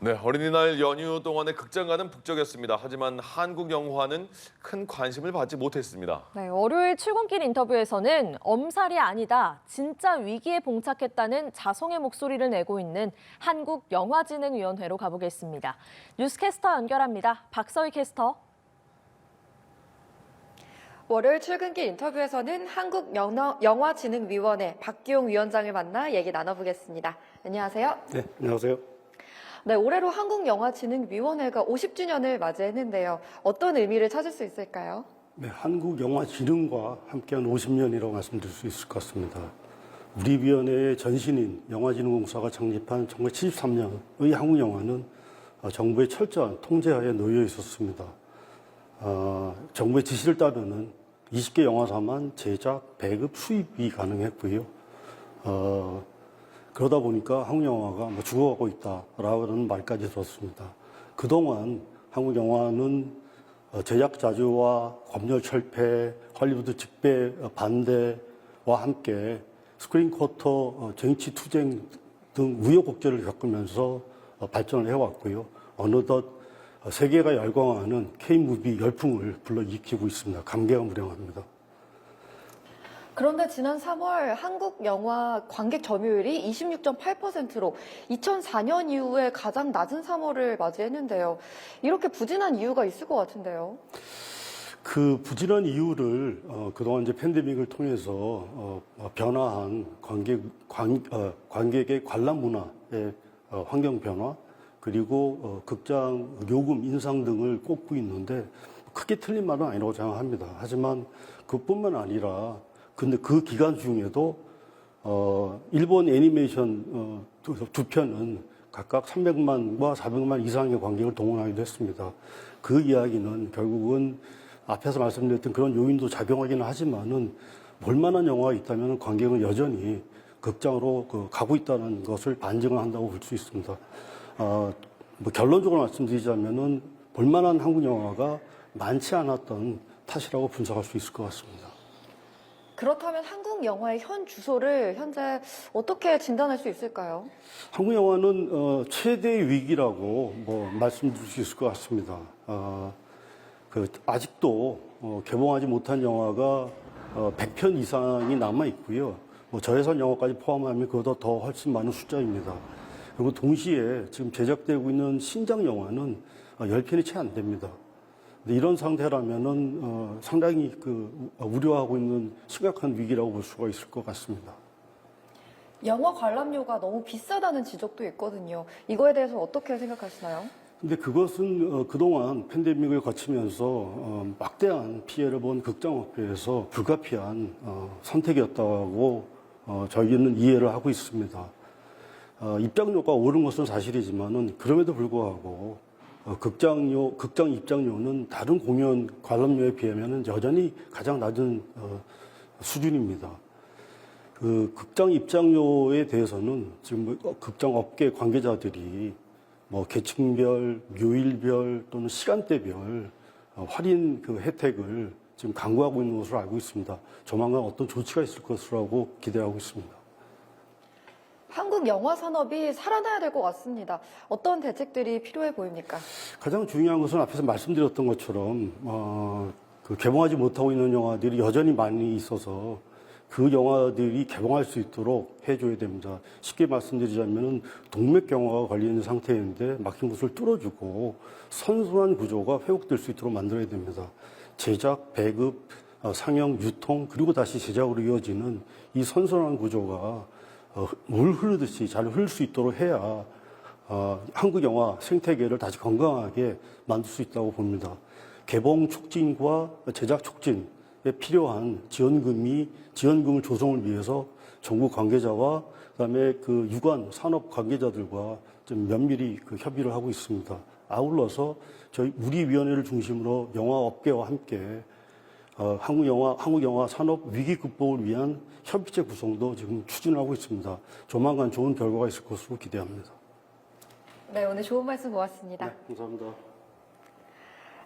네, 어린이날 연휴 동안에 극장 가는 북적이었습니다. 하지만 한국 영화는 큰 관심을 받지 못했습니다. 네, 월요일 출근길 인터뷰에서는 엄살이 아니다, 진짜 위기에 봉착했다는 자성의 목소리를 내고 있는 한국영화진흥위원회로 가보겠습니다. 뉴스캐스터 연결합니다. 박서희 캐스터. 월요일 출근길 인터뷰에서는 한국영화진흥위원회 박기용 위원장을 만나 얘기 나눠보겠습니다. 안녕하세요. 네, 안녕하세요. 네, 올해로 한국영화진흥위원회가 50주년을 맞이했는데요. 어떤 의미를 찾을 수 있을까요? 네, 한국영화진흥과 함께한 50년이라고 말씀드릴 수 있을 것 같습니다. 우리 위원회의 전신인 영화진흥공사가 창립한 1973년의 한국영화는 정부의 철저한 통제하에 놓여 있었습니다. 정부의 지시를 따르는 20개 영화사만 제작, 배급, 수입이 가능했고요. 그러다 보니까 한국 영화가 죽어가고 있다라는 말까지 들었습니다. 그동안 한국 영화는 제작 자주와 검열 철폐, 헐리우드 직배 반대와 함께 스크린 쿼터, 정치 투쟁 등 우여곡절을 겪으면서 발전을 해왔고요. 어느덧 세계가 열광하는 K-무비 열풍을 불러일으키고 있습니다. 감개무량합니다. 그런데 지난 3월 한국 영화 관객 점유율이 26.8%로 2004년 이후에 가장 낮은 3월을 맞이했는데요. 이렇게 부진한 이유가 있을 것 같은데요. 그 부진한 이유를 그동안 이제 팬데믹을 통해서 변화한 관객의 관람 문화의 환경 변화, 그리고 극장 요금 인상 등을 꼽고 있는데 크게 틀린 말은 아니라고 생각합니다. 하지만 그뿐만 아니라 근데 그 기간 중에도 일본 애니메이션 두 편은 각각 300만과 400만 이상의 관객을 동원하기도 했습니다. 그 이야기는 결국은 앞에서 말씀드렸던 그런 요인도 작용하기는 하지만은 볼만한 영화가 있다면 관객은 여전히 극장으로 가고 있다는 것을 반증을 한다고 볼 수 있습니다. 결론적으로 말씀드리자면은 볼만한 한국 영화가 많지 않았던 탓이라고 분석할 수 있을 것 같습니다. 그렇다면 한국 영화의 현 주소를 현재 어떻게 진단할 수 있을까요? 한국 영화는 최대의 위기라고 말씀드릴 수 있을 것 같습니다. 아직도 개봉하지 못한 영화가 100편 이상이 남아 있고요. 저예산 영화까지 포함하면 그보다 더 훨씬 많은 숫자입니다. 그리고 동시에 지금 제작되고 있는 신작 영화는 10편이 채 안 됩니다. 이런 상태라면은 상당히 우려하고 있는 심각한 위기라고 볼 수가 있을 것 같습니다. 영화 관람료가 너무 비싸다는 지적도 있거든요. 이거에 대해서 어떻게 생각하시나요? 근데 그것은 그동안 팬데믹을 거치면서 막대한 피해를 본 극장업계에서 불가피한 선택이었다고 저희는 이해를 하고 있습니다. 입장료가 오른 것은 사실이지만은 그럼에도 불구하고 극장 입장료는 다른 공연 관람료에 비하면 여전히 가장 낮은 수준입니다. 극장 입장료에 대해서는 지금 극장 업계 관계자들이 계층별, 묘일별 또는 시간대별 할인 혜택을 지금 강구하고 있는 것으로 알고 있습니다. 조만간 어떤 조치가 있을 것이라고 기대하고 있습니다. 한국 영화 산업이 살아나야 될 것 같습니다. 어떤 대책들이 필요해 보입니까? 가장 중요한 것은 앞에서 말씀드렸던 것처럼 개봉하지 못하고 있는 영화들이 여전히 많이 있어서 그 영화들이 개봉할 수 있도록 해줘야 됩니다. 쉽게 말씀드리자면 동맥 경화가 걸려있는 상태인데 막힌 곳을 뚫어주고 선순환 구조가 회복될 수 있도록 만들어야 됩니다. 제작, 배급, 상영, 유통 그리고 다시 제작으로 이어지는 이 선순환 구조가 물 흐르듯이 잘 흐를 수 있도록 해야 한국 영화 생태계를 다시 건강하게 만들 수 있다고 봅니다. 개봉 촉진과 제작 촉진에 필요한 지원금을 조성을 위해서 정부 관계자와 그다음에 유관 산업 관계자들과 좀 면밀히 협의를 하고 있습니다. 아울러서 우리 위원회를 중심으로 영화 업계와 함께 한국 영화 산업 위기 극복을 위한 협의체 구성도 지금 추진하고 있습니다. 조만간 좋은 결과가 있을 것으로 기대합니다. 네, 오늘 좋은 말씀 고맙습니다. 네, 감사합니다.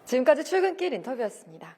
지금까지 출근길 인터뷰였습니다.